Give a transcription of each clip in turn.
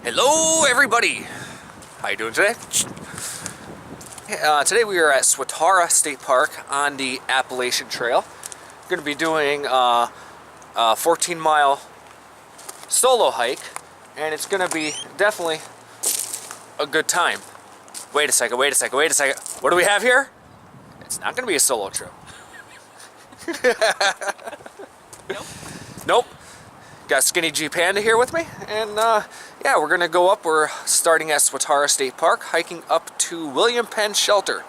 Hello everybody! How you doing today? Today we are at Swatara State Park on the Appalachian Trail. We're going to be doing a 14-mile solo hike, and it's going to be definitely a good time. Wait a second. What do we have here? It's not going to be a solo trip. Nope. Got SkinnyGPanda here with me, and yeah, we're gonna go up. We're starting at Swatara State Park, hiking up to Penn shelter.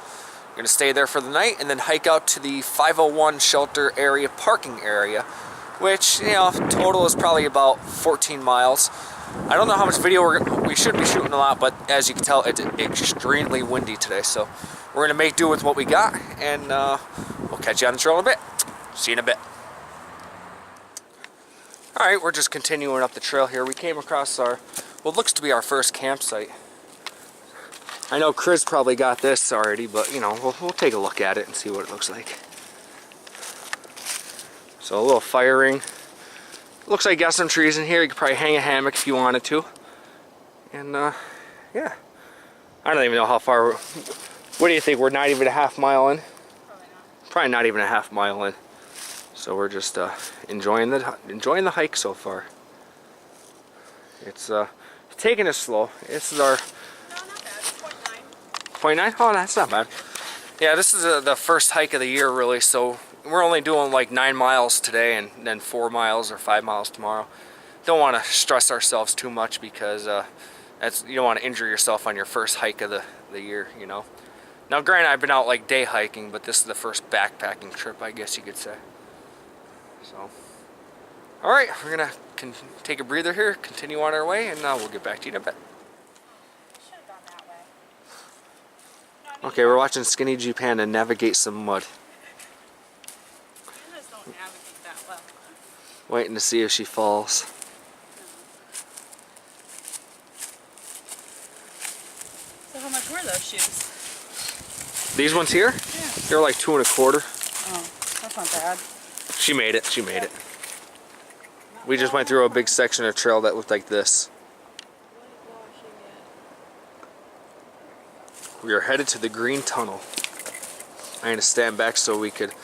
We're gonna stay there for the night and then hike out to the 501 shelter area parking area, which, you know, total is probably about 14 miles. I don't know how much video we should be shooting a lot, but as you can tell, it's extremely windy today, so we're gonna make do with what we got, and we'll catch you on the trail in a bit. See you in a bit. Alright, we're just continuing up the trail here. We came across what looks to be our first campsite. I know Chris probably got this already, but you know, we'll take a look at it and see what it looks like. So a little firing. Looks like you got some trees in here. You could probably hang a hammock if you wanted to. And yeah. I don't even know how far. What do you think? We're not even a half mile in? Probably not even a half mile in. So we're just enjoying the hike so far. It's taking it slow. This is our. No, not bad. 0.9. Oh, that's not bad. Yeah, this is the first hike of the year, really. So we're only doing like 9 miles today, and then 4 miles or 5 miles tomorrow. Don't want to stress ourselves too much because you don't want to injure yourself on your first hike of the year, you know. Now, granted, I've been out like day hiking, but this is the first backpacking trip, I guess you could say. So, all right, we're gonna take a breather here, continue on our way, and we'll get back to you in a bit. Should have gone that way. No, Okay, we're watching SkinnyGPanda navigate some mud. Pandas don't navigate that well. Waiting to see if she falls. So how much were those shoes? These ones here? Yeah. They're like 2 1/4. Oh, that's not bad. She made it. She made it. We just went through a big section of trail that looked like this. We are headed to the green tunnel. I'm gonna stand back so we could.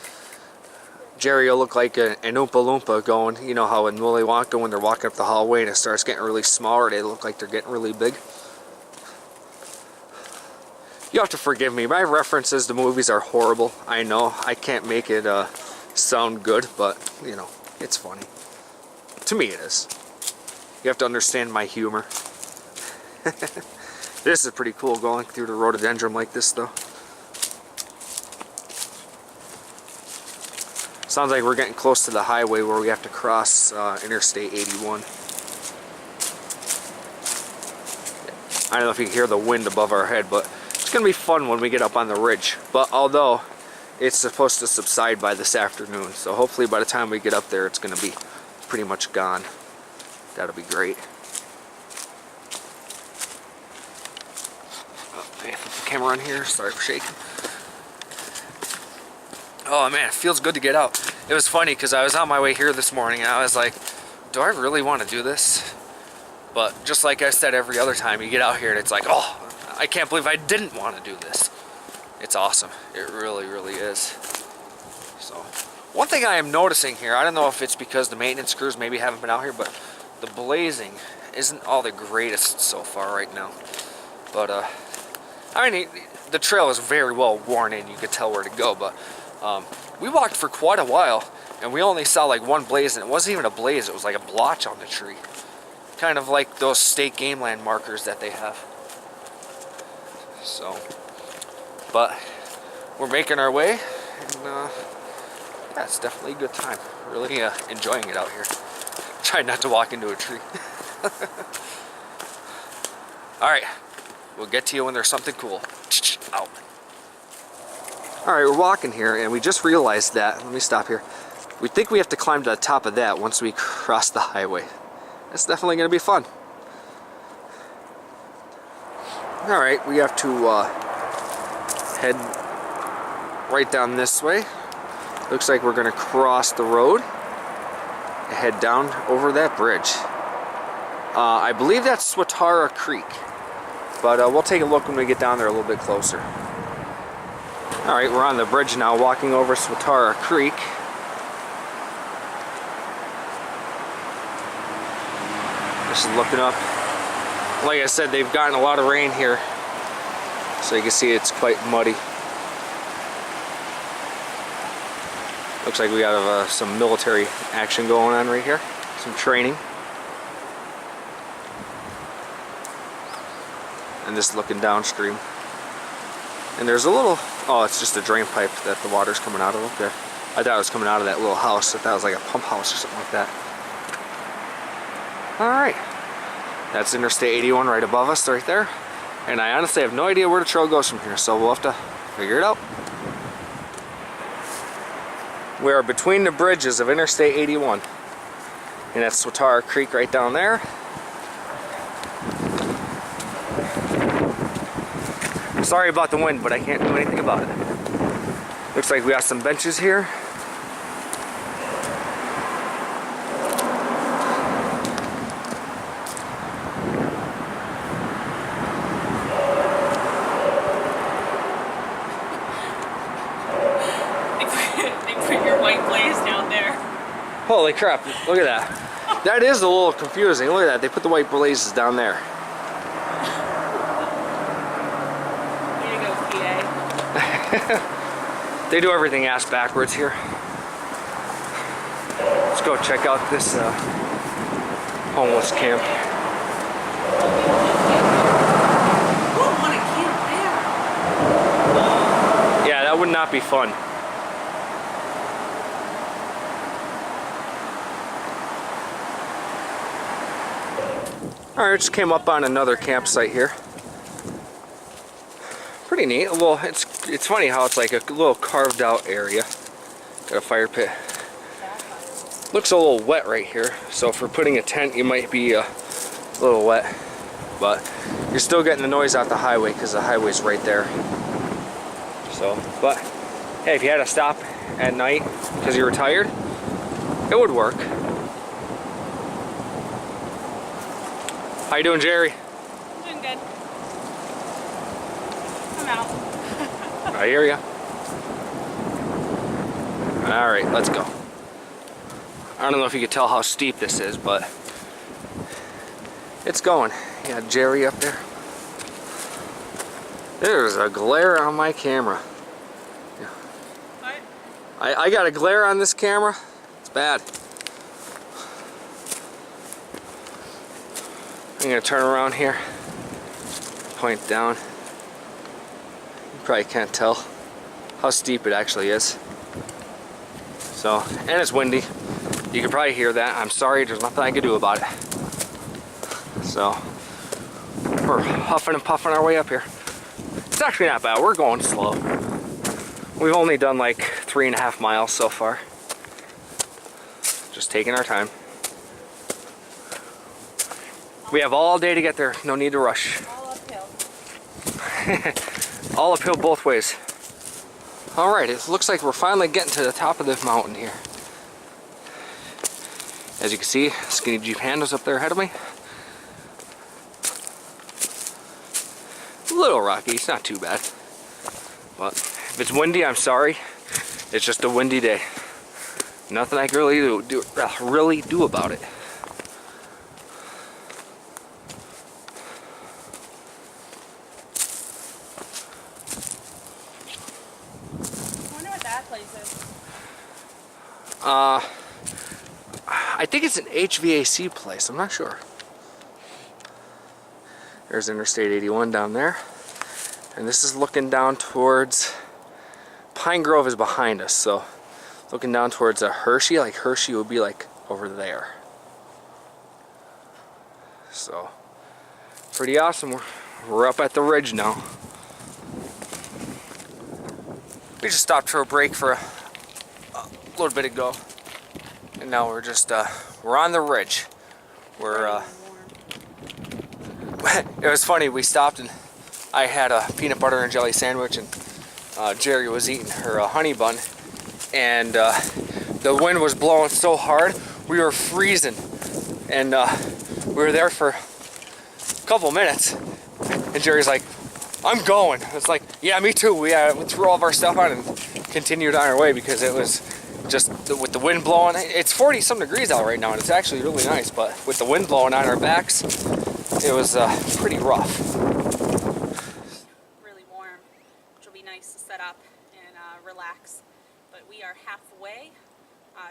Jerry will look like an Oompa Loompa going. You know how in Willy Wonka when they're walking up the hallway and it starts getting really smaller, they look like they're getting really big. You have to forgive me. My references to movies are horrible. I know. I can't make it sound good, but you know, it's funny. To me it is. You have to understand my humor. This is pretty cool going through the rhododendron like this though. Sounds like we're getting close to the highway where we have to cross Interstate 81. I don't know if you can hear the wind above our head, but it's gonna be fun when we get up on the ridge. But although it's supposed to subside by this afternoon, so hopefully by the time we get up there it's going to be pretty much gone. That'll be great. Okay, put the camera on here. Sorry for shaking. Oh man, it feels good to get out. It was funny because I was on my way here this morning and I was like, do I really want to do this? But just like I said every other time, you get out here and it's like, oh, I can't believe I didn't want to do this. It's awesome. It really, really is. So, one thing I am noticing here, I don't know if it's because the maintenance crews maybe haven't been out here, but the blazing isn't all the greatest so far right now. But, I mean, the trail is very well worn in. You could tell where to go, but we walked for quite a while, and we only saw like one blaze, and it wasn't even a blaze. It was like a blotch on the tree. Kind of like those state game land markers that they have. So... but we're making our way, and yeah, it's definitely a good time. Really enjoying it out here. Trying not to walk into a tree. Alright, we'll get to you when there's something cool. Out. Alright, we're walking here, and we just realized that. Let me stop here. We think we have to climb to the top of that once we cross the highway. That's definitely going to be fun. Alright, we have to head right down this way. Looks like we're gonna cross the road and head down over that bridge. I believe that's Swatara Creek. But we'll take a look when we get down there a little bit closer. Alright, we're on the bridge now, walking over Swatara Creek. Just looking up. Like I said, they've gotten a lot of rain here. So you can see it's quite muddy. Looks like we got some military action going on right here. Some training. And just looking downstream. And there's a little, oh, it's just a drain pipe that the water's coming out of up there. I thought it was coming out of that little house. I thought it was like a pump house or something like that. Alright. That's Interstate 81 right above us right there. And I honestly have no idea where the trail goes from here, so we'll have to figure it out. We are between the bridges of Interstate 81. And that's Swatara Creek right down there. Sorry about the wind, but I can't do anything about it. Looks like we got some benches here. They put your white blaze down there. Holy crap, look at that. That is a little confusing. Look at that, they put the white blazes down there. They do everything ass backwards here. Let's go check out this homeless camp. Who would want to camp there? Yeah, that would not be fun. Alright, just came up on another campsite here. Pretty neat. Well, it's funny how it's like a little carved out area. Got a fire pit. Looks a little wet right here, so for putting a tent you might be a little wet, but you're still getting the noise out the highway because the highway's right there. So, but hey, if you had to stop at night because you were tired, it would work. How you doing, Jerry? I'm doing good. I'm out. I hear ya. Alright, let's go. I don't know if you can tell how steep this is, but it's going. You got Jerry up there. There's a glare on my camera. What? I got a glare on this camera. It's bad. I'm gonna turn around here. Point down. You probably can't tell how steep it actually is. So, and it's windy. You can probably hear that. I'm sorry, there's nothing I can do about it. So, we're huffing and puffing our way up here. It's actually not bad, we're going slow. We've only done like 3.5 miles so far. Just taking our time. We have all day to get there, no need to rush. All uphill. All uphill both ways. Alright, it looks like we're finally getting to the top of this mountain here. As you can see, SkinnyGPanda's up there ahead of me. A little rocky, it's not too bad. But if it's windy, I'm sorry. It's just a windy day. Nothing I can really do about it. I think it's an HVAC place, I'm not sure. There's Interstate 81 down there. And this is looking down towards, Pine Grove is behind us, so looking down towards a Hershey, like Hershey would be like over there. So, pretty awesome. We're up at the ridge now. We just stopped for a break for a little bit ago. And now we're just, we're on the ridge. We're, it was funny, we stopped and I had a peanut butter and jelly sandwich and Jerry was eating her honey bun. And the wind was blowing so hard, we were freezing. And we We were there for a couple minutes, and Jerry's like, I'm going. It's like, yeah, me too. We threw all of our stuff on and continued on our way because it was just with the wind blowing. It's 40-some degrees out right now, and it's actually really nice, but with the wind blowing on our backs, it was pretty rough. Really warm, which will be nice to set up and relax. But we are halfway,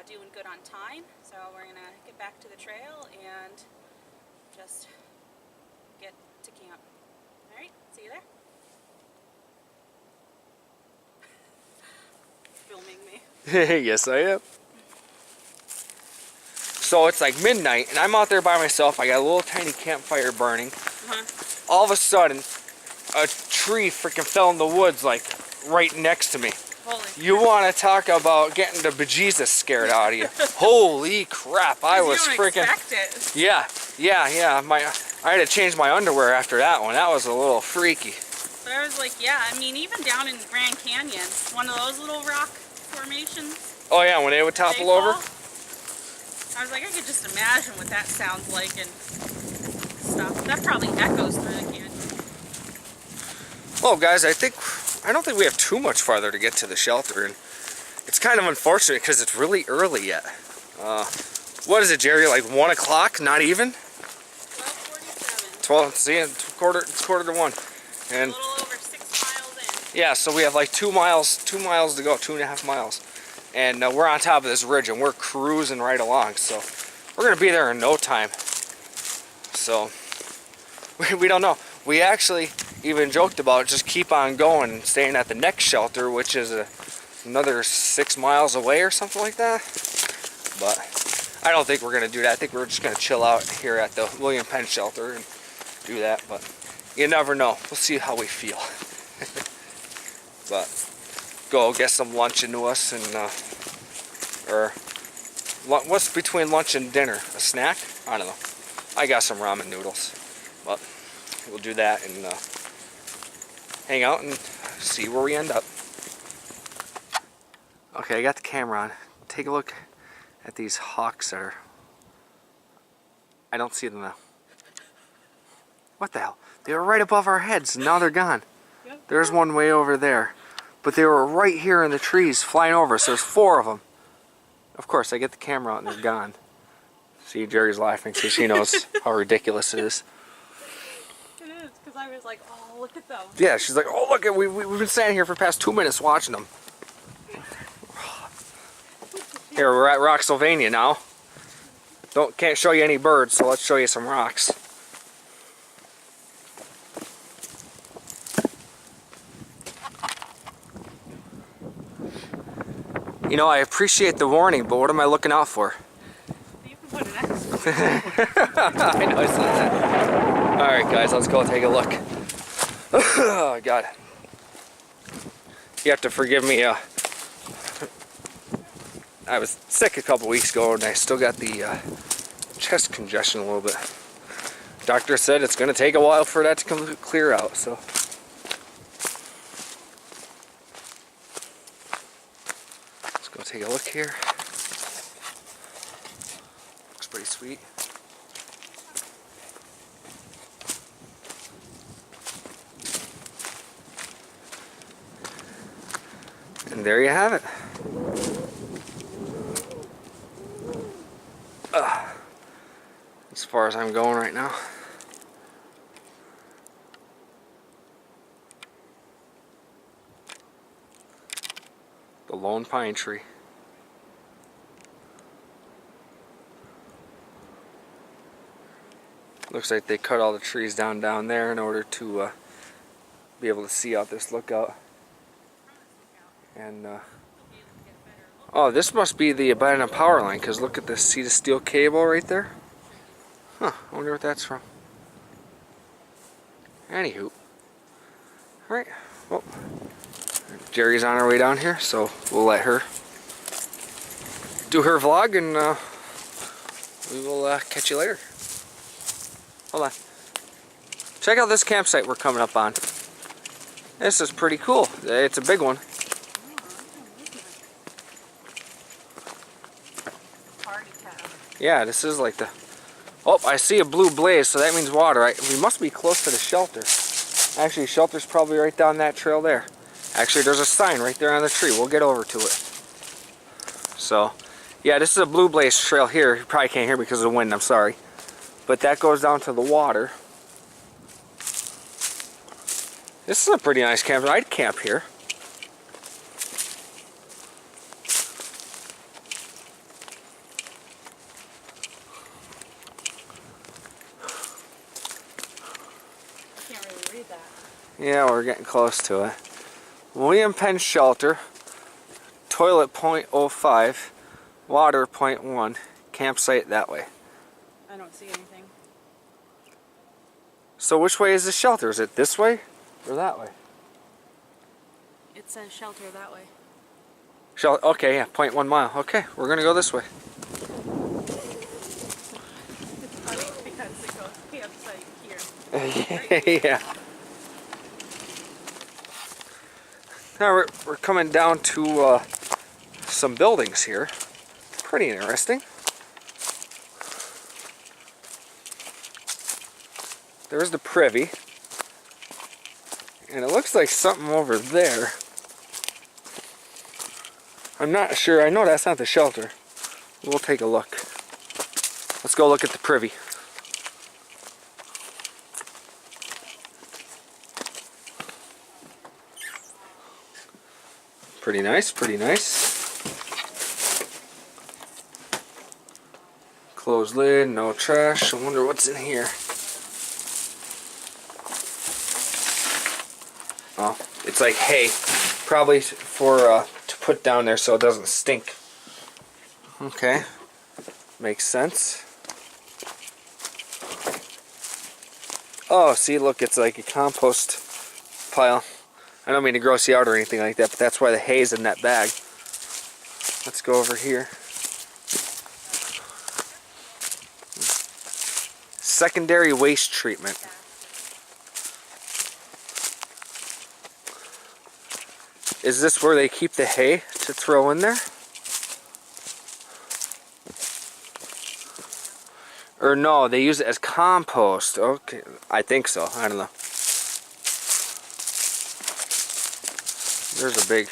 doing good on time, so we're gonna get back to the trail and just get to camp. All right, see you there. Filming me. Yes, I am. So it's like midnight, and I'm out there by myself. I got a little tiny campfire burning. All of a sudden, a tree freaking fell in the woods, like right next to me. Holy You want to talk about getting the bejesus scared out of you? Holy crap! I was you don't freaking. expect it. Yeah. I had to change my underwear after that one. That was a little freaky. So I was like, yeah, I mean, even down in Grand Canyon, one of those little rock formations. Oh yeah, when they would topple over. I was like, I could just imagine what that sounds like and stuff. That probably echoes through the canyon. Well, guys, I don't think we have too much farther to get to the shelter, and it's kind of unfortunate because it's really early yet. What is it, Jerry? Like 1 o'clock? Not even? 12:47. 12. See, it's quarter to 1, and A little over 6 miles in. yeah, so we have like 2 miles to go, 2.5 miles, and we're on top of this ridge, and we're cruising right along. So we're gonna be there in no time. So we don't know. We actually even joked about just keep on going and staying at the next shelter, which is another 6 miles away or something like that. But I don't think we're gonna do that. I think we're just gonna chill out here at the William Penn shelter and do that. But you never know. We'll see how we feel. But go get some lunch into us, and or what's between lunch and dinner? A snack? I don't know. I got some ramen noodles, but we'll do that and hang out and see where we end up. Okay, I got the camera on. Take a look at these hawks that are... I don't see them now. What the hell? They were right above our heads, and now they're gone. There's one way over there. But they were right here in the trees flying over, so there's 4 of them. Of course, I get the camera out and they're gone. See, Jerry's laughing because she knows how ridiculous it is. It is, because I was like, oh, look at them. Yeah, she's like, oh, look, we've been standing here for the past 2 minutes watching them. Here, we're at Rocksylvania now. Can't show you any birds, so let's show you some rocks. You know, I appreciate the warning, but what am I looking out for? You can put an X. I know, I saw that. Alright guys, let's go take a look. Oh god. You have to forgive me, I was sick a couple weeks ago and I still got the chest congestion a little bit. Doctor said it's going to take a while for that to clear out, so. Let's go take a look here. Looks pretty sweet. And there you have it. As far as I'm going right now. The lone pine tree. Looks like they cut all the trees down there in order to be able to see out this lookout. And oh, this must be the abandoned power line, because look at this, see the steel cable right there? Huh, I wonder what that's from. Anywho. Alright, well, Jerry's on her way down here, so we'll let her do her vlog, and we will catch you later. Hold on. Check out this campsite we're coming up on. This is pretty cool. It's a big one. Yeah, this is like the... Oh, I see a blue blaze, so that means water. We must be close to the shelter. Actually, shelter's probably right down that trail there. Actually, there's a sign right there on the tree. We'll get over to it. So, yeah, this is a blue blaze trail here. You probably can't hear because of the wind, I'm sorry. But that goes down to the water. This is a pretty nice camp. I'd camp here. Can't really read that. Yeah, we're getting close to it. William Penn Shelter, toilet 0.05, water 0.1, campsite that way. I don't see anything. So which way is the shelter? Is it this way or that way? It says shelter that way. Okay, yeah, 0.1 mile. Okay, we're gonna go this way. It's funny because it goes campsite here. Yeah. Now we're coming down to some buildings here. Pretty interesting. There's the Privy. And it looks like something over there. I'm not sure. I know that's not the shelter. We'll take a look. Let's go look at the Privy. Pretty nice, pretty nice. Closed lid, no trash. I wonder what's in here. Oh, it's like hay. Probably for to put down there so it doesn't stink. Okay, makes sense. Oh, see, look, it's like a compost pile. I don't mean to gross you out or anything like that, but that's why the hay's in that bag. Let's go over here. Secondary waste treatment. Is this where they keep the hay to throw in there? Or no, they use it as compost. Okay, I think so. I don't know. There's a big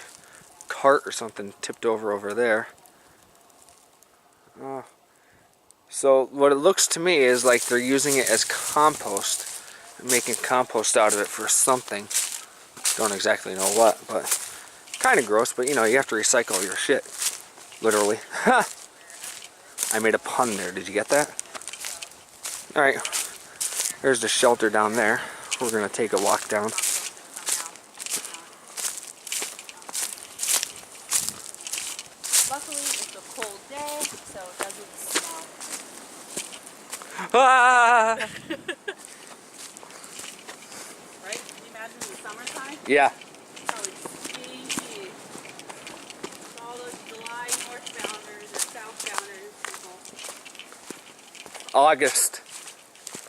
cart or something tipped over there. Oh. So what it looks to me is like they're using it as compost, making compost out of it for something. Don't exactly know what, but kind of gross. But you know, you have to recycle your shit, literally. I made a pun there. Did you get that? All right. There's the shelter down there. We're gonna take a walk down. Luckily, it's a cold day, so it doesn't smell. Ah! Right? Can you imagine in the summertime? Yeah. Probably stinky. All those July northbounders or southbounders people. August.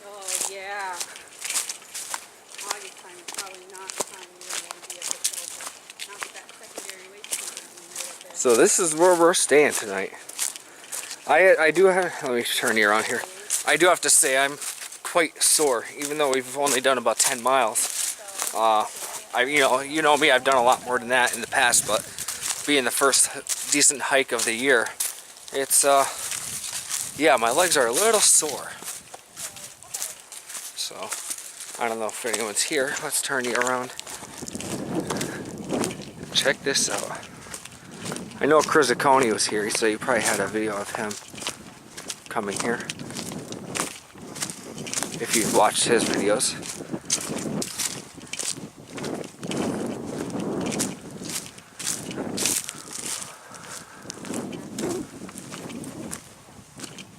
Oh, yeah. August time is probably not the time you really want to be at the shelter. Not with that secondary waste treatment right up there. So this is where we're staying tonight. I do have, let me turn you around here. I do have to say I'm quite sore, even though we've only done about 10 miles. You know me, I've done a lot more than that in the past, but being the first decent hike of the year, it's yeah, my legs are a little sore. So I don't know if anyone's here. Let's turn you around. Check this out. I know Chris Aconi was here, so you probably had a video of him coming here. If you've watched his videos.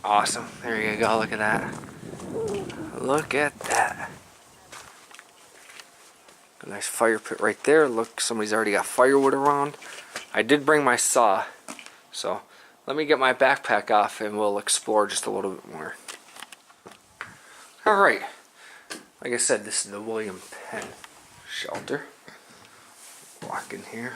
Awesome. There you go. Look at that. Look at that. A nice fire pit right there. Look, somebody's already got firewood around. I did bring my saw, so let me get my backpack off and we'll explore just a little bit more. Alright, like I said, this is the William Penn shelter. Walk in here.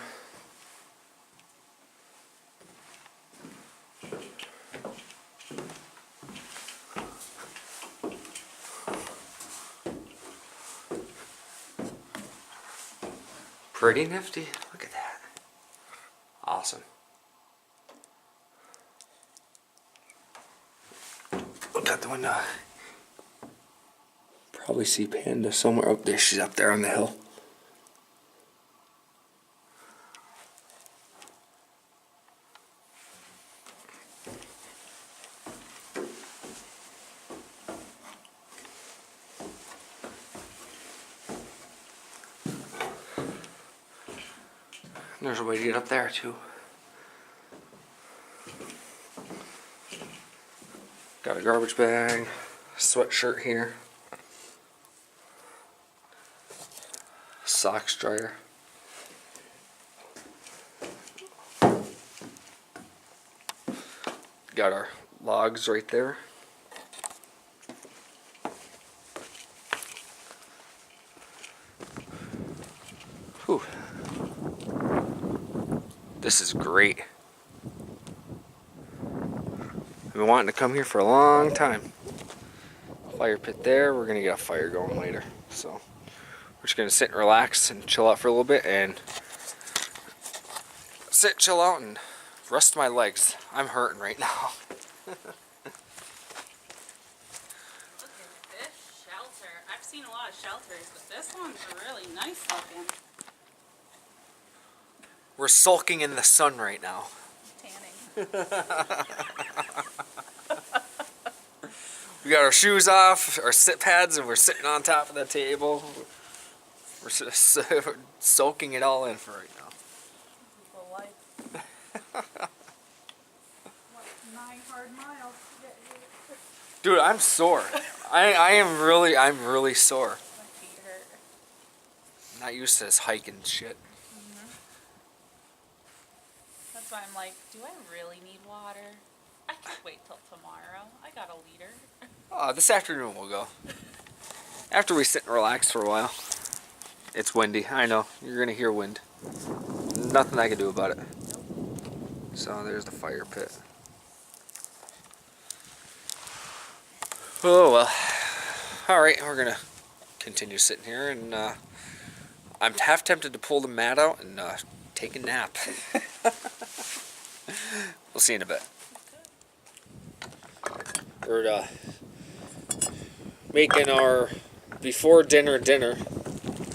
Pretty nifty. Look at that. Awesome. Look out the window. Probably see Panda somewhere up there. She's up there on the hill. There's a way to get up there too. Got a garbage bag, sweatshirt here, socks dryer. Got our logs right there. Whew. This is great. I've been wanting to come here for a long time. Fire pit there. We're gonna get a fire going later. So we're just gonna sit and relax and chill out for a little bit and sit, chill out, and rest my legs. I'm hurting right now. Look at this shelter. I've seen a lot of shelters, but this one's really nice looking. We're sulking in the sun right now. Tanning. We got our shoes off, our sit pads, and we're sitting on top of the table. We're soaking it all in for right now. What, 9 hard miles to get here? Dude, I'm sore. I'm really sore. My feet hurt. I'm not used to this hiking shit. That's why I'm like, do I really need water? I can wait till tomorrow. I got a liter. This afternoon we'll go. After we sit and relax for a while. It's windy. I know. You're gonna hear wind. Nothing I can do about it. So there's the fire pit. Oh well. Alright, we're gonna continue sitting here, and I'm half tempted to pull the mat out and take a nap. We'll see in a bit. We're making our before dinner dinner.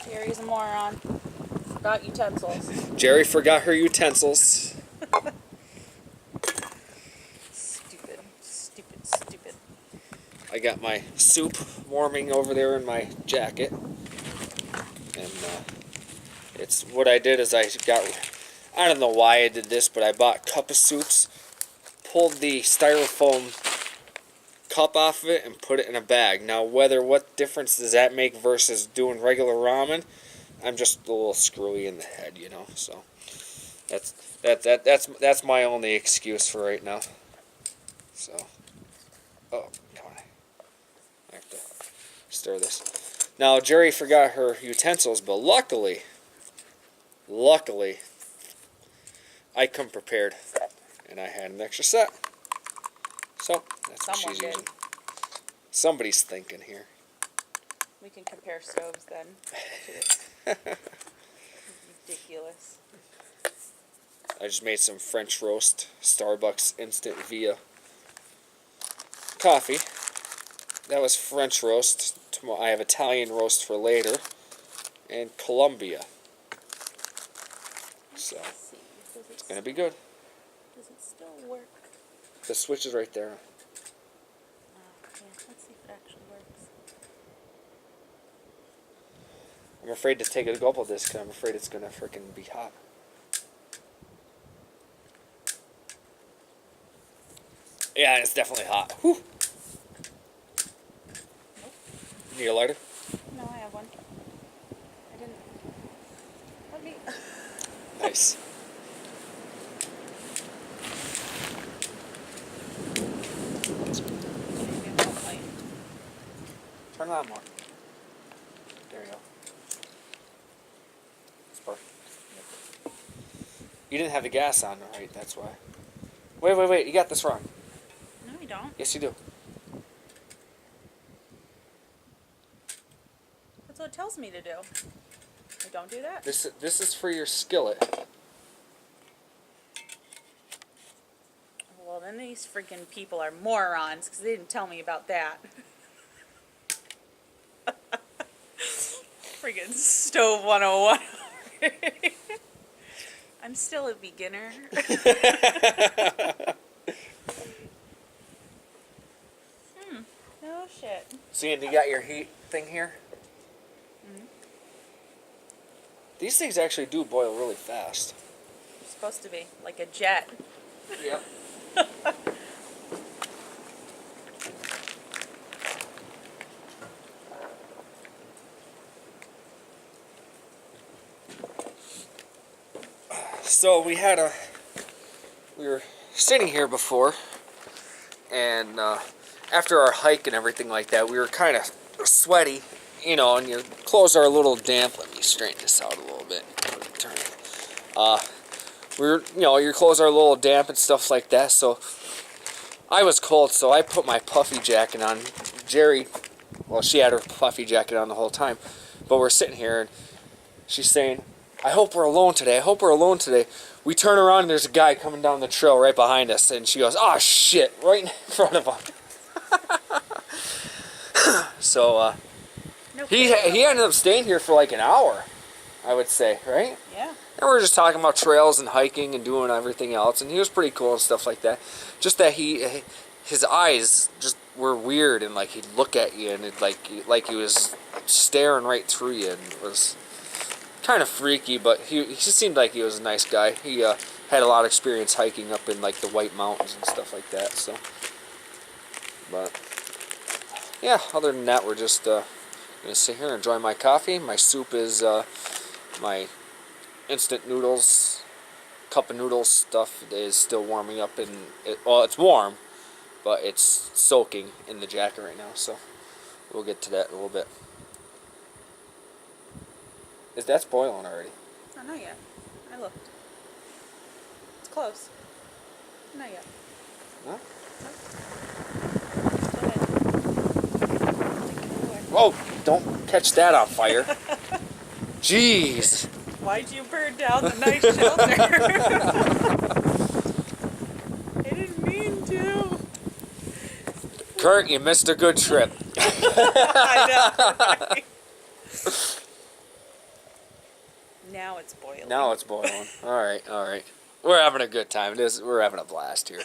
Jerry's a moron. Forgot utensils. Jerry forgot her utensils. Stupid, stupid, stupid. I got my soup warming over there in my jacket. And it's what I did is I don't know why I did this, but I bought a cup of soups, pulled the styrofoam cup off of it, and put it in a bag. Now, what difference does that make versus doing regular ramen? I'm just a little screwy in the head, you know. So that's my only excuse for right now. So, oh, come on, I have to stir this. Now, Jerry forgot her utensils, but luckily, I come prepared, and I had an extra set. So that's what she's using. Somebody's thinking here. We can compare stoves then. Ridiculous. I just made some French roast, Starbucks instant via coffee. That was French roast. Tomorrow I have Italian roast for later, and Colombia. So it's gonna be good. Does it still work? The switch is right there. Yeah, let's see if it actually works. I'm afraid to take a gulp of this because I'm afraid it's gonna freaking be hot. Yeah, it's definitely hot. Whew. Nope. Need a lighter? No, I have one. I didn't. Let me. Nice. Maybe it won't light. Turn it on more. There you go. It's perfect. You didn't have the gas on, right? That's why. Wait. You got this wrong. No, we don't. Yes, you do. That's what it tells me to do. Don't do that? This is for your skillet. Well, then these freaking people are morons because they didn't tell me about that. Freaking stove 101. I'm still a beginner. No shit. See, and you got your heat thing here. Mm-hmm. These things actually do boil really fast. It's supposed to be like a jet. Yep. So we were sitting here before, and after our hike and everything like that, we were kind of sweaty, you know, and your clothes are a little damp. Let me straighten this out a little bit. Turn it. Your clothes are a little damp and stuff like that, so I was cold, so I put my puffy jacket on. Jerry, well, she had her puffy jacket on the whole time, but we're sitting here, and she's saying, I hope we're alone today. I hope we're alone today. We turn around and there's a guy coming down the trail right behind us, and she goes, oh shit, right in front of him. So he ended up staying here for like an hour, I would say, right? Yeah. And we were just talking about trails and hiking and doing everything else, and he was pretty cool and stuff like that. Just that his eyes just were weird, and like he'd look at you, and it like he was staring right through you, and it was kind of freaky. But he just seemed like he was a nice guy. He had a lot of experience hiking up in like the White Mountains and stuff like that. So, but yeah, other than that, we're just gonna sit here and enjoy my coffee. My soup is my instant noodles, cup of noodles stuff is still warming up, and well, it's warm, but it's soaking in the jacket right now, so we'll get to that in a little bit. That's boiling already? Oh, not yet. I looked. It's close. Not yet. Huh? Nope. Oh, don't catch that on fire. Jeez. Why'd you burn down the nice shelter? I didn't mean to. Kurt, you missed a good trip. I know. Right? Now it's boiling. Now it's boiling. All right. We're having a good time. We're having a blast here.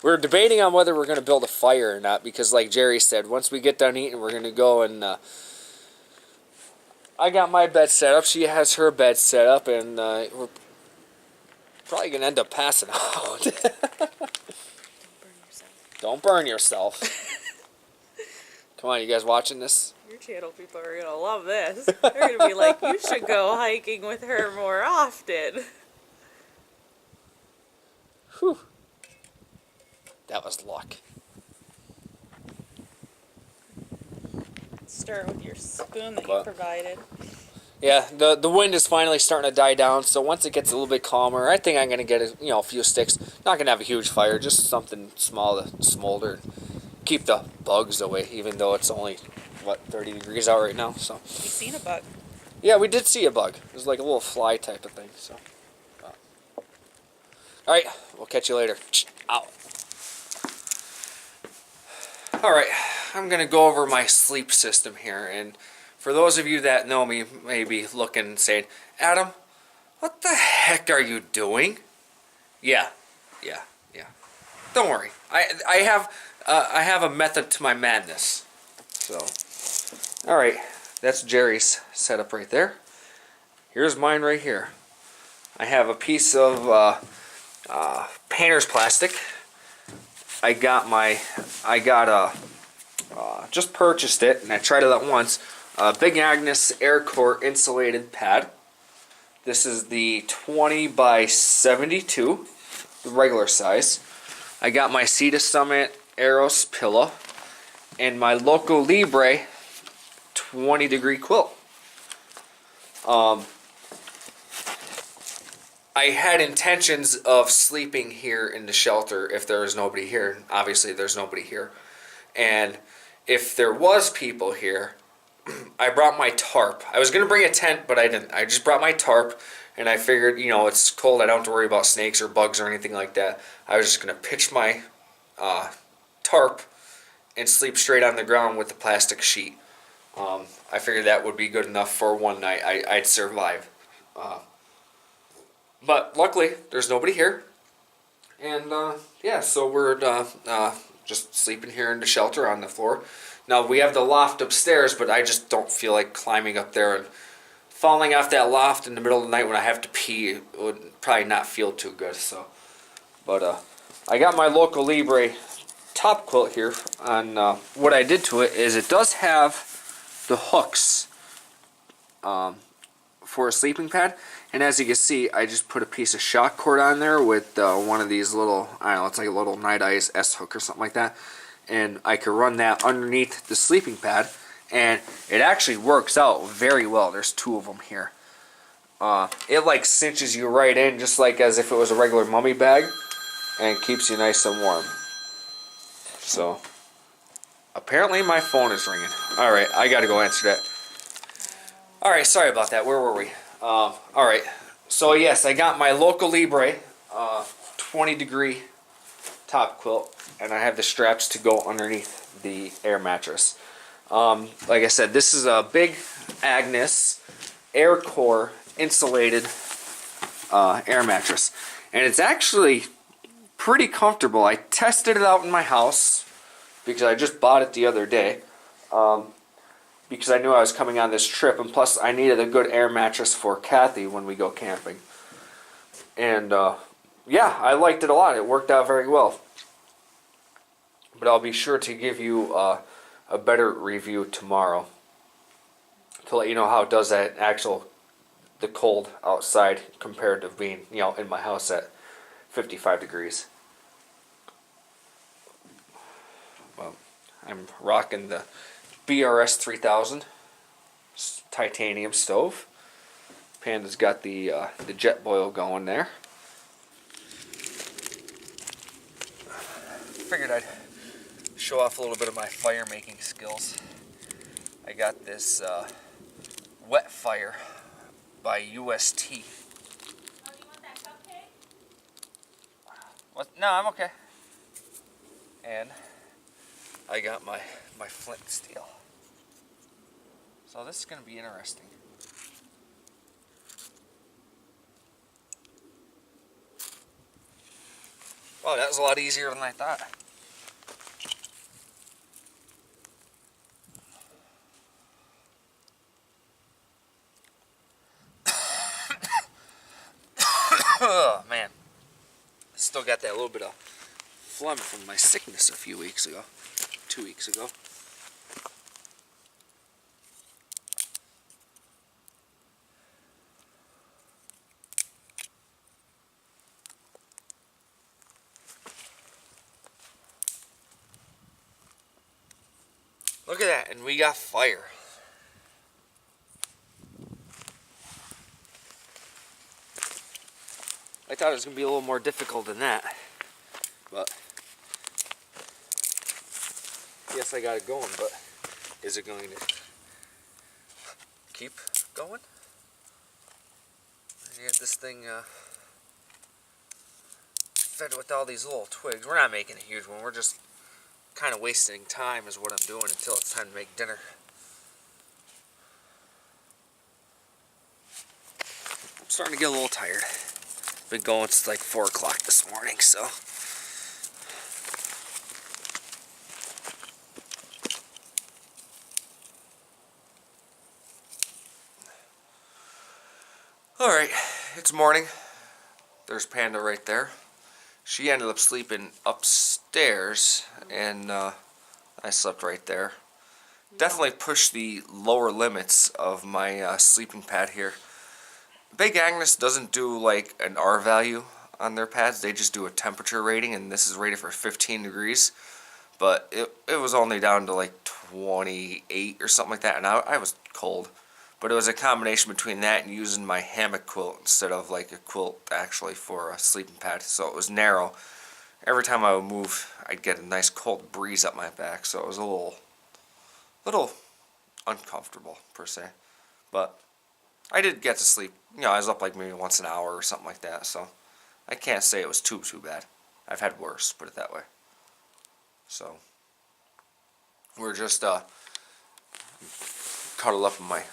We're debating on whether we're going to build a fire or not, because like Jerry said, once we get done eating, we're going to go and I got my bed set up. She has her bed set up, and we're probably going to end up passing out. Don't burn yourself. Come on, you guys watching this? Your channel people are going to love this. They're going to be like, you should go hiking with her more often. Whew. That was luck. Stir it with your spoon that you provided. Yeah, the wind is finally starting to die down, so once it gets a little bit calmer, I think I'm going to get a few sticks. Not going to have a huge fire, just something small to smolder and keep the bugs away, even though it's only, 30 degrees out right now. So. You seen a bug? Yeah, we did see a bug. It was like a little fly type of thing. So. Alright, we'll catch you later. Ow. Alright, I'm going to go over my sleep system here, and for those of you that know me, may be looking and saying, Adam, what the heck are you doing? Yeah. Don't worry. I have a method to my madness. So, alright, that's Jerry's setup right there. Here's mine right here. I have a piece of painter's plastic. Just purchased it, and I tried it out once. Big Agnes Air Core insulated pad. This is the 20 by 72, the regular size. I got my Sea to Summit Eros pillow and my Loco Libre 20-degree quilt. I had intentions of sleeping here in the shelter if there was nobody here. Obviously, there's nobody here. And if there was people here, I brought my tarp. I was going to bring a tent, but I didn't. I just brought my tarp, and I figured, you know, it's cold. I don't have to worry about snakes or bugs or anything like that. I was just going to pitch my tarp and sleep straight on the ground with the plastic sheet. I figured that would be good enough for one night. I'd survive. But luckily, there's nobody here. And yeah, so we're just sleeping here in the shelter on the floor. Now, we have the loft upstairs, but I just don't feel like climbing up there and falling off that loft in the middle of the night when I have to pee. It would probably not feel too good. So, but I got my Local Libre top quilt here. On what I did to it is it does have the hooks for a sleeping pad, and as you can see, I just put a piece of shock cord on there with one of these little, I don't know, it's like a little Night Eyes S hook or something like that, and I could run that underneath the sleeping pad, and it actually works out very well. There's two of them here. It like cinches you right in, just like as if it was a regular mummy bag, and keeps you nice and warm. So apparently my phone is ringing. Alright, I gotta go answer that. Alright, sorry about that. Where were we? Alright, so yes, I got my Local Libre 20-degree top quilt, and I have the straps to go underneath the air mattress. Like I said, this is a big Agnes Air Core insulated air mattress, and it's actually pretty comfortable. I tested it out in my house because I just bought it the other day, because I knew I was coming on this trip, and plus I needed a good air mattress for Kathy when we go camping. And yeah, I liked it a lot. It worked out very well. But I'll be sure to give you a better review tomorrow to let you know how it does at the cold outside compared to being, you know, in my house at 55 degrees. Well, I'm rocking the BRS 3000 titanium stove. Panda's got the jet boil going there. Figured I'd show off a little bit of my fire making skills. I got this Wet Fire by UST. Oh, you want that cupcake? What? No, I'm okay. And I got my flint steel. So this is going to be interesting. Wow, that was a lot easier than I thought. Oh, man. Still got that little bit of phlegm from my sickness a few weeks ago. 2 weeks ago. Look at that, and we got fire. I thought it was going to be a little more difficult than that, but yes, I got it going, but is it going to keep going? You get this thing fed with all these little twigs. We're not making a huge one, we're just kind of wasting time is what I'm doing until it's time to make dinner. I'm starting to get a little tired. Been going since like 4 o'clock this morning, so. Alright, it's morning. There's Panda right there. She ended up sleeping upstairs, and I slept right there. Definitely pushed the lower limits of my sleeping pad here. Big Agnes doesn't do like an R value on their pads. They just do a temperature rating, and this is rated for 15 degrees. But it was only down to like 28 or something like that, and I was cold. But it was a combination between that and using my hammock quilt instead of like a quilt actually for a sleeping pad. So it was narrow. Every time I would move, I'd get a nice cold breeze up my back. So it was a little uncomfortable per se. But I did get to sleep. You know, I was up like maybe once an hour or something like that. So I can't say it was too bad. I've had worse, put it that way. So we're just cuddled up in my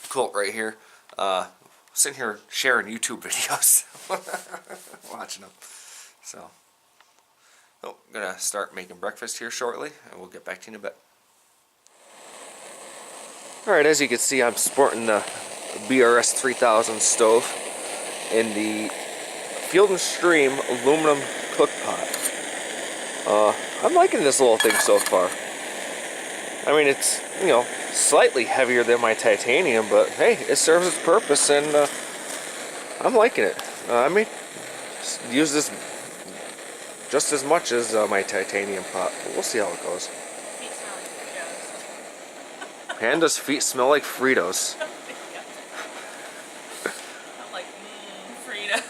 quilt right here. Sitting here sharing YouTube videos. Watching them. So, I'm gonna start making breakfast here shortly, and we'll get back to you in a bit. Alright, as you can see, I'm sporting the BRS 3000 stove in the Field and Stream aluminum cook pot. I'm liking this little thing so far. I mean, it's, you know, slightly heavier than my titanium, but hey, it serves its purpose, and I'm liking it. I may use this just as much as my titanium pot, but we'll see how it goes. Panda's feet smell like Fritos. I'm like, Fritos.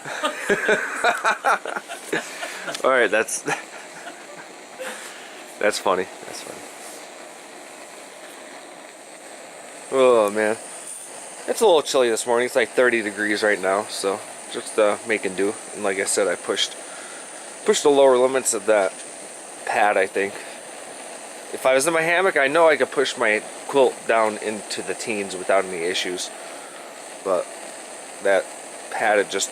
Alright, that's funny. That's funny. Oh man. It's a little chilly this morning. It's like 30 degrees right now, so just making do. And like I said, I pushed the lower limits of that pad, I think. If I was in my hammock, I know I could push my quilt down into the teens without any issues. But that pad, it just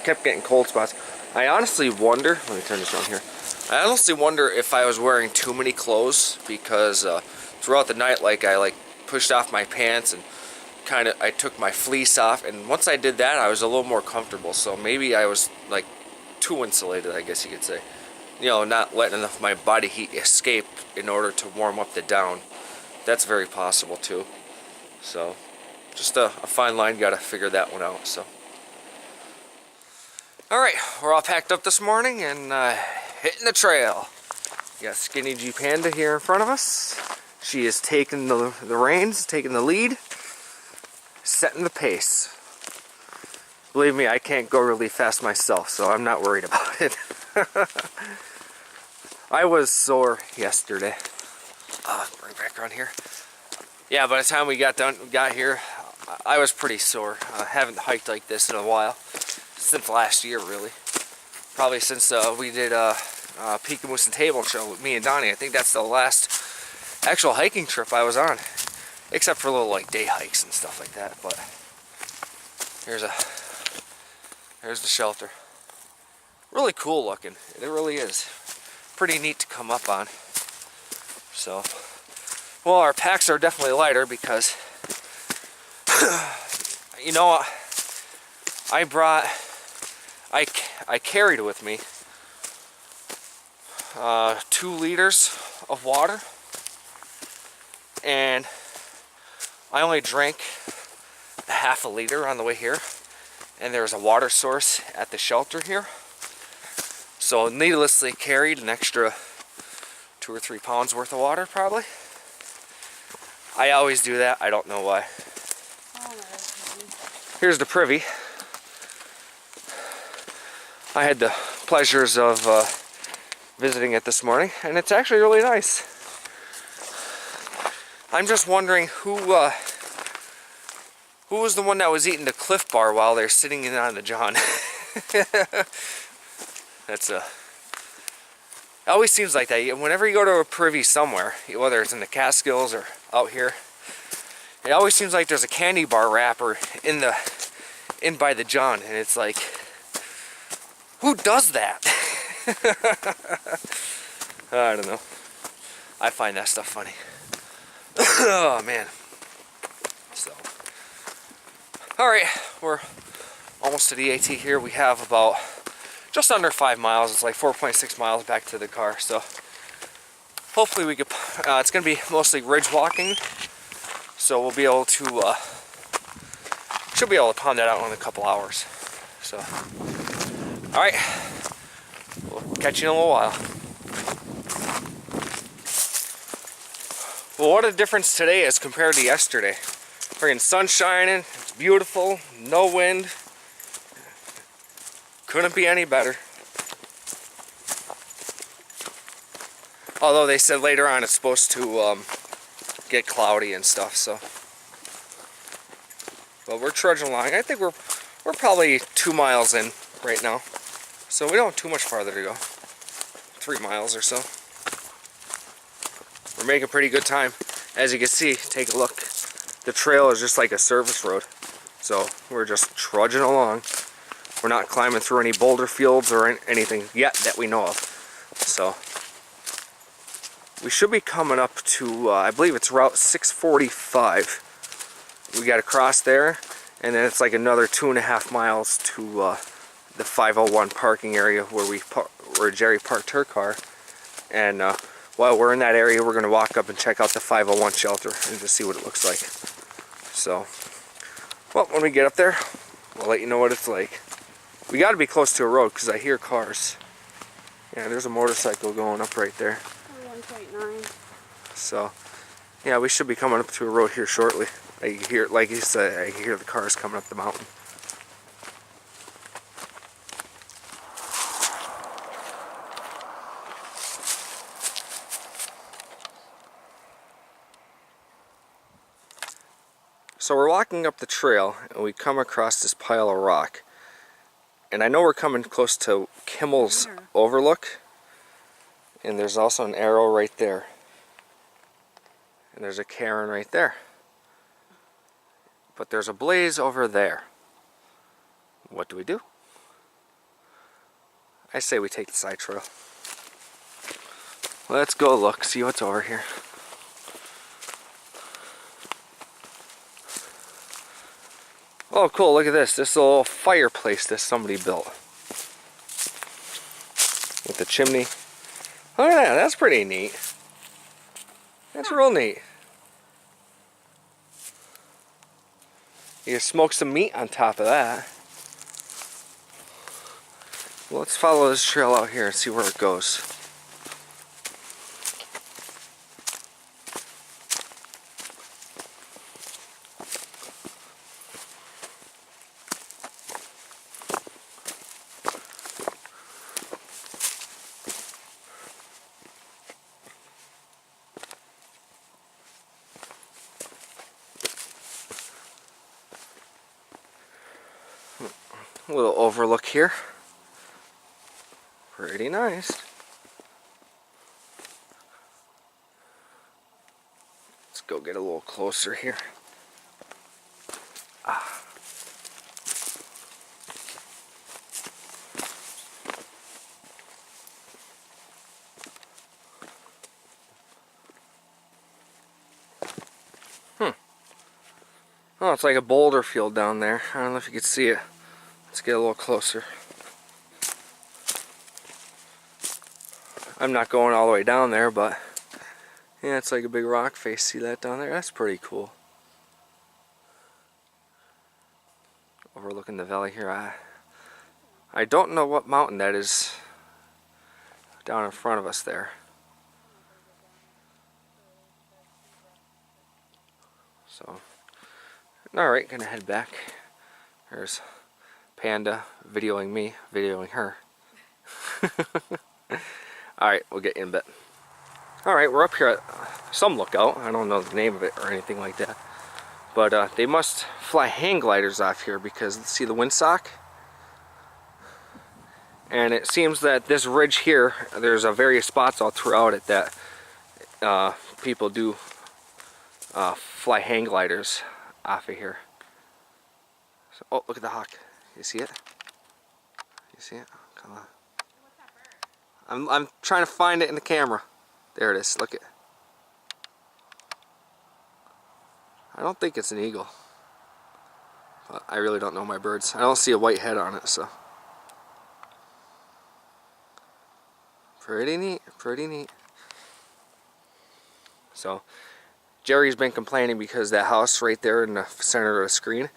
kept getting cold spots. I honestly wonder, let me turn this around here. I honestly wonder if I was wearing too many clothes, because throughout the night, like I pushed off my pants and I took my fleece off, and once I did that, I was a little more comfortable. So maybe I was like too insulated, I guess you could say. You know, not letting enough of my body heat escape in order to warm up the down. That's very possible too. So just a fine line, gotta figure that one out. So alright, we're all packed up this morning and hitting the trail. We got SkinnyGPanda here in front of us. She is taking the reins, taking the lead, setting the pace. Believe me, I can't go really fast myself, so I'm not worried about it. I was sore yesterday. Bring back around here. Yeah, by the time we got here, I was pretty sore. I haven't hiked like this in a while, since last year, really. Probably since we did Peak Moose and Table Show with me and Donnie. I think that's the last actual hiking trip I was on, except for little like day hikes and stuff like that. But there's the shelter. Really cool looking. It really is. Pretty neat to come up on. So, well, our packs are definitely lighter because, you know, I carried with me 2 liters of water, and I only drank a half a liter on the way here, and there's a water source at the shelter here. So needlessly carried an extra 2 or 3 pounds worth of water, probably. I always do that. I don't know why. Here's the Privy. I had the pleasures of visiting it this morning, and it's actually really nice. I'm just wondering who was the one that was eating the Cliff Bar while they're sitting in on the John. That's it always seems like that. Whenever you go to a Privy somewhere, whether it's in the Catskills or out here, it always seems like there's a candy bar wrapper in by the John, and it's like, who does that? I don't know. I find that stuff funny. Oh man. So, all right, we're almost to the AT here. We have about just under 5 miles. It's like 4.6 miles back to the car. So hopefully we could, it's going to be mostly ridge walking. So we'll be able to, should be able to pound that out in a couple hours. So, all right, we'll catch you in a little while. Well, what a difference today is compared to yesterday. Friggin' sun shining, it's beautiful, no wind. Couldn't be any better. Although they said later on it's supposed to get cloudy and stuff. So, but we're trudging along. I think we're probably 2 miles in right now, so we don't have too much farther to go. 3 miles or so. We're making pretty good time. As you can see, take a look. The trail is just like a service road, so we're just trudging along. We're not climbing through any boulder fields or anything yet that we know of. So we should be coming up to, I believe it's Route 645. We got to cross there, and then it's like another 2.5 miles to the 501 parking area where Jerry parked her car. And while we're in that area, we're going to walk up and check out the 501 shelter and just see what it looks like. So, well, when we get up there, we'll let you know what it's like. We got to be close to a road because I hear cars. Yeah, there's a motorcycle going up right there. 1.9. So, yeah, we should be coming up to a road here shortly. I hear, like you said, I hear the cars coming up the mountain. So we're walking up the trail and we come across this pile of rock. And I know we're coming close to Kimmel's Overlook. And there's also an arrow right there. And there's a cairn right there. But there's a blaze over there. What do we do? I say we take the side trail. Let's go look, see what's over here. Oh cool, look at this. This is a little fireplace that somebody built. With the chimney. Oh yeah, that's pretty neat. That's real neat. You can smoke some meat on top of that. Well, let's follow this trail out here and see where it goes. A little overlook here. Pretty nice. Let's go get a little closer here. Oh, it's like a boulder field down there. I don't know if you can see it. Let's get a little closer. I'm not going all the way down there, but yeah, it's like a big rock face. See that down there? That's pretty cool. Overlooking the valley here. I don't know what mountain that is down in front of us there. So, alright, gonna head back. There's Panda videoing me, videoing her. Alright, we'll get you in a bit. Alright, we're up here at some lookout. I don't know the name of it or anything like that. But they must fly hang gliders off here because, see the windsock? And it seems that this ridge here, there's various spots all throughout it that people do fly hang gliders off of here. So, oh, look at the hawk. You see it? You see it? Come on. I'm trying to find it in the camera. There it is. Look it. I don't think it's an eagle. But I really don't know my birds. I don't see a white head on it, so. Pretty neat. Pretty neat. So, Jerry's been complaining because that house right there in the center of the screen,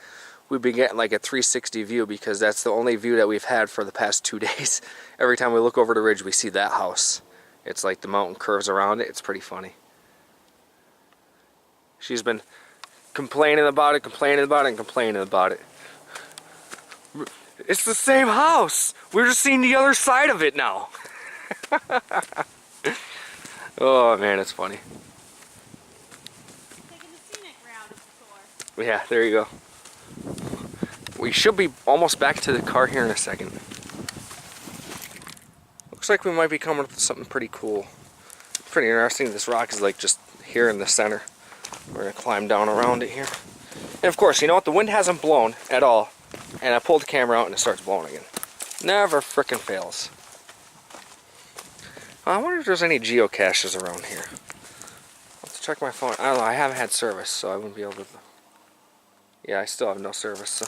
we've been getting like a 360 view because that's the only view that we've had for the past 2 days. Every time we look over the ridge, we see that house. It's like the mountain curves around it. It's pretty funny. She's been complaining about it, complaining about it, and complaining about it. It's the same house. We're just seeing the other side of it now. Oh man, it's funny. Yeah, there you go. We should be almost back to the car here in a second. Looks like we might be coming up with something pretty cool. Pretty interesting. This rock is like just here in the center. We're gonna climb down around it here. And of course, you know what? The wind hasn't blown at all. And I pulled the camera out and it starts blowing again. Never frickin' fails. I wonder if there's any geocaches around here. I'll have to check my phone. I don't know. I haven't had service, so I wouldn't be able to. Yeah, I still have no service, so.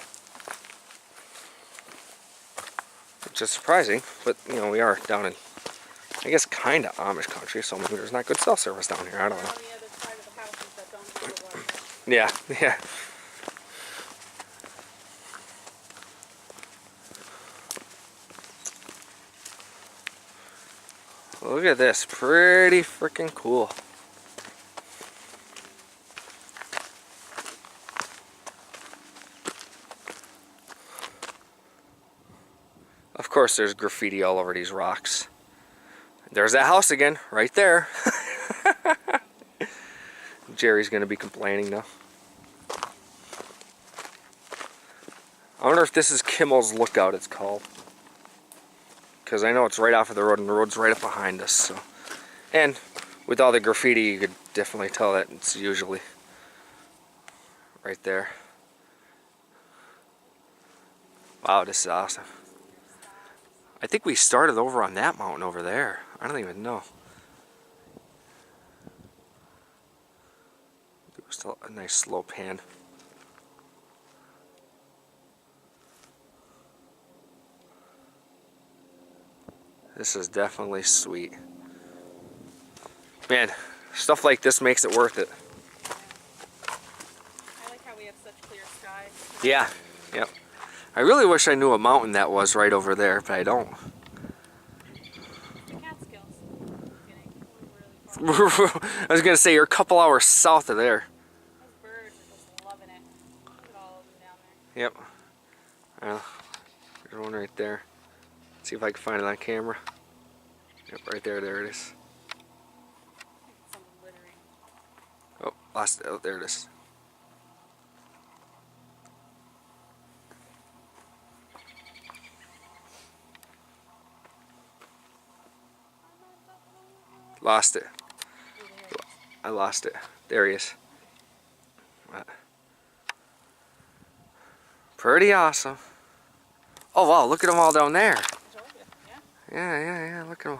Which is surprising, but you know, we are down in, I guess, kind of Amish country, so maybe there's not good cell service down here. I don't know. Yeah, yeah. Look at this, pretty freaking cool. Of course, there's graffiti all over these rocks. There's that house again, right there. Jerry's gonna be complaining now. I wonder if this is Kimmel's Lookout, it's called. Because I know it's right off of the road, and the road's right up behind us. So, and with all the graffiti, you could definitely tell that it's usually right there. Wow, this is awesome. I think we started over on that mountain over there. I don't even know. It was still a nice slow pan. This is definitely sweet. Man, stuff like this makes it worth it. I like how we have such clear skies. Yeah, yep. I really wish I knew what mountain that was right over there, but I don't. Catskills. I was gonna say you're a couple hours south of there. Those birds are just loving it. Look at all of them down there. Yep. There's one right there. See if I can find it on camera. Yep, right there. There it is. Some littering. Oh, lost it. Oh, there it is. Lost it. I lost it. There he is. Pretty awesome. Oh wow, look at them all down there. Yeah, look at them.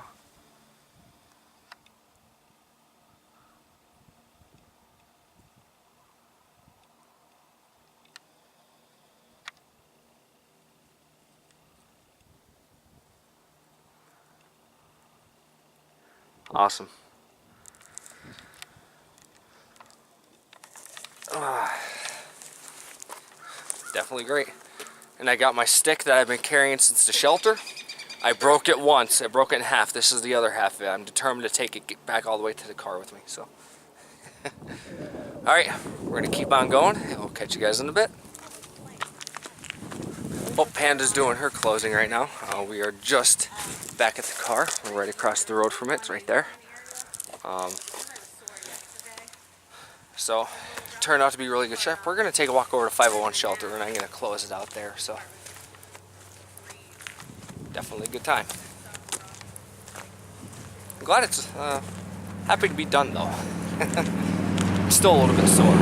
Awesome. Definitely great. And I got my stick that I've been carrying since the shelter. I broke it once. I broke it in half. This is the other half of it. I'm determined to take it back all the way to the car with me. So, all right, we're gonna keep on going, and we'll catch you guys in a bit. Oh, Panda's doing her closing right now. We are just back at the car. We're right across the road from it. It's right there. So, turned out to be a really good trip. We're gonna take a walk over to 501 Shelter, and I'm gonna close it out there. So, definitely a good time. I'm glad it's happy to be done though. I'm still a little bit sore.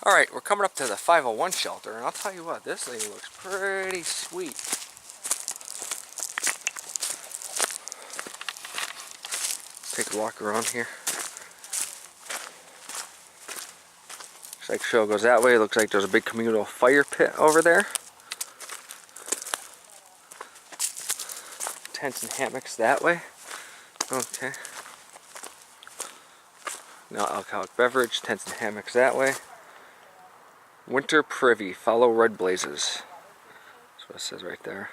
Alright, we're coming up to the 501 Shelter, and I'll tell you what, this thing looks pretty sweet. Take a walk around here. Looks like trail goes that way. Looks like there's a big communal fire pit over there. Tents and hammocks that way. Okay. No alcoholic beverage. Tents and hammocks that way. Winter Privy. Follow red blazes. That's what it says right there.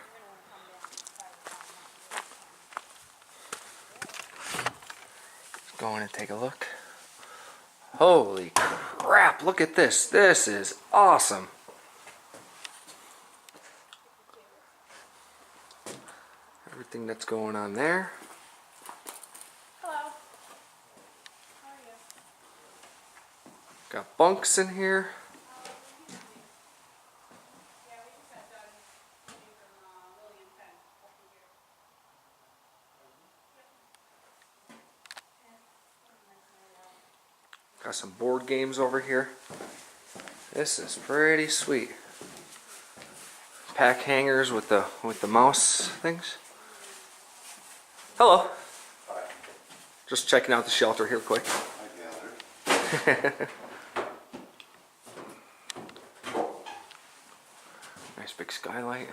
Let's go in and take a look. Holy crap, look at this. This is awesome. Everything that's going on there. Got bunks in here. Yeah, we just got done moving from William Penn up to here. Got some board games over here. This is pretty sweet. Pack hangers with the mouse things. Hello. Hi. Just checking out the shelter here quick. I gathered. Nice big skylight.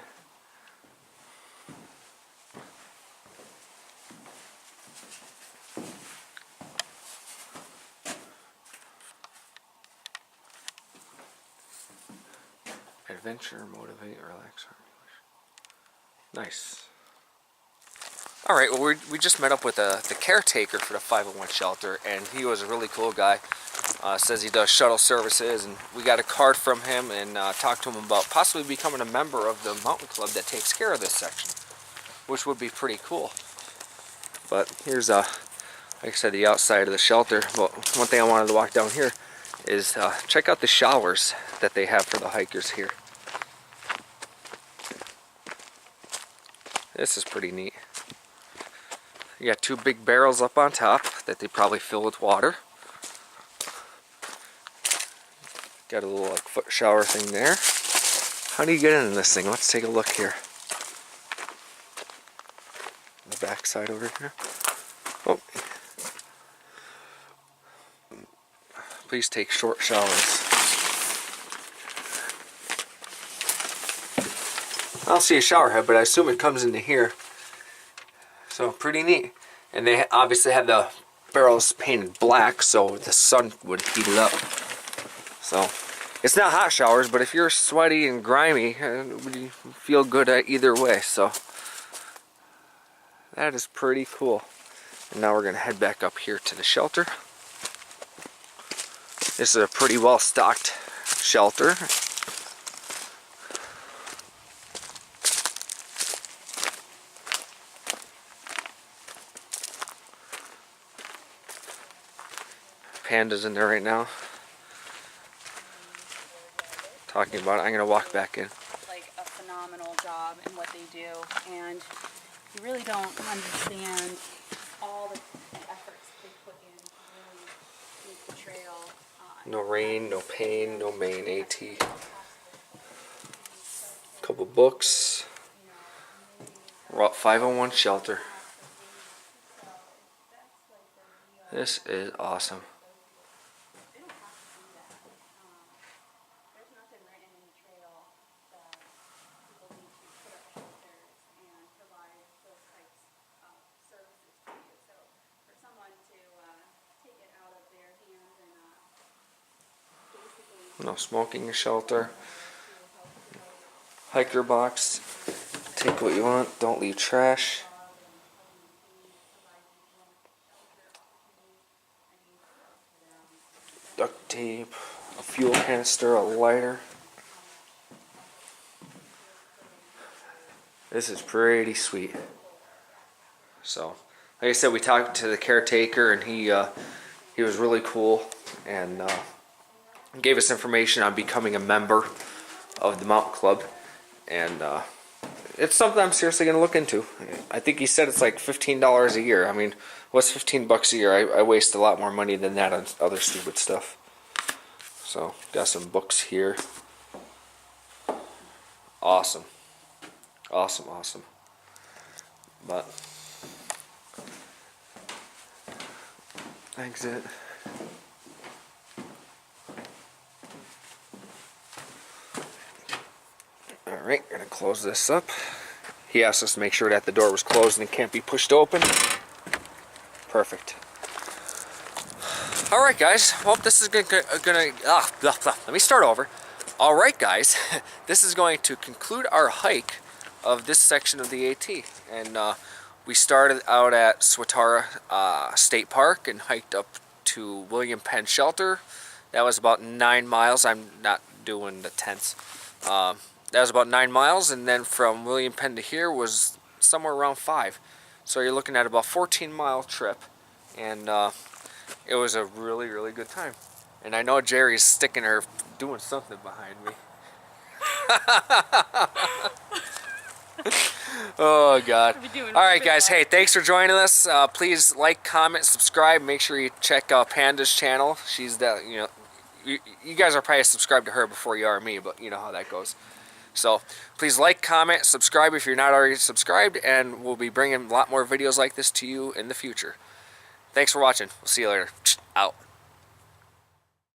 Adventure, motivate, relax. Nice. All right, well, we just met up with the caretaker for the 501 shelter, and he was a really cool guy. Says he does shuttle services, and we got a card from him and talked to him about possibly becoming a member of the mountain club that takes care of this section, which would be pretty cool. But here's, like I said, the outside of the shelter. But one thing I wanted to walk down here is check out the showers that they have for the hikers here. This is pretty neat. You got two big barrels up on top that they probably fill with water. Got a little like foot shower thing there. How do you get into this thing? Let's take a look here. The back side over here. Oh. Please take short showers. I don't see a shower head, but I assume it comes into here. So pretty neat. And they obviously have the barrels painted black so the sun would heat it up. So it's not hot showers, but if you're sweaty and grimy, it would feel good either way. So that is pretty cool. And now we're going to head back up here to the shelter. This is a pretty well stocked shelter. Panda's in there right now. Talking about it. I'm going to walk back in. Like a phenomenal job in what they do, and you really don't understand all the efforts they put in to really make the trail. No rain, no pain, no main AT. Couple books. We're at 501 shelter. This is awesome. There's nothing written in the trail that people need to put up shelters and provide those types of services to you. So for someone to take it out of their hands and basically No smoking shelter. Hiker box. Take what you want. Don't leave trash. Duct tape. A fuel canister. A lighter. This is pretty sweet. So, like I said, we talked to the caretaker, and he was really cool, and gave us information on becoming a member of the mountain club, and it's something I'm seriously going to look into. I think he said it's like $15 a year. I mean, what's $15 a year? I waste a lot more money than that on other stupid stuff. So, got some books here. Awesome. Awesome, awesome. But exit. Alright, gonna close this up. He asked us to make sure that the door was closed and it can't be pushed open. Perfect. Alright guys, well this is let me start over. Alright guys, this is going to conclude our hike of this section of the AT. And we started out at Swatara State Park and hiked up to William Penn Shelter. That was about 9 miles. I'm not doing the tenths. That was about 9 miles, and then from William Penn to here was somewhere around 5. So you're looking at about 14-mile trip, and it was a really, really good time. And I know Jerry's sticking her, doing something behind me. Oh God. All right, guys. Hey, thanks for joining us. Please like, comment, subscribe. Make sure you check Panda's channel. She's the, you know, you guys are probably subscribed to her before you are me, but you know how that goes. So please like, comment, subscribe if you're not already subscribed, and we'll be bringing a lot more videos like this to you in the future. Thanks for watching. We'll see you later. Out.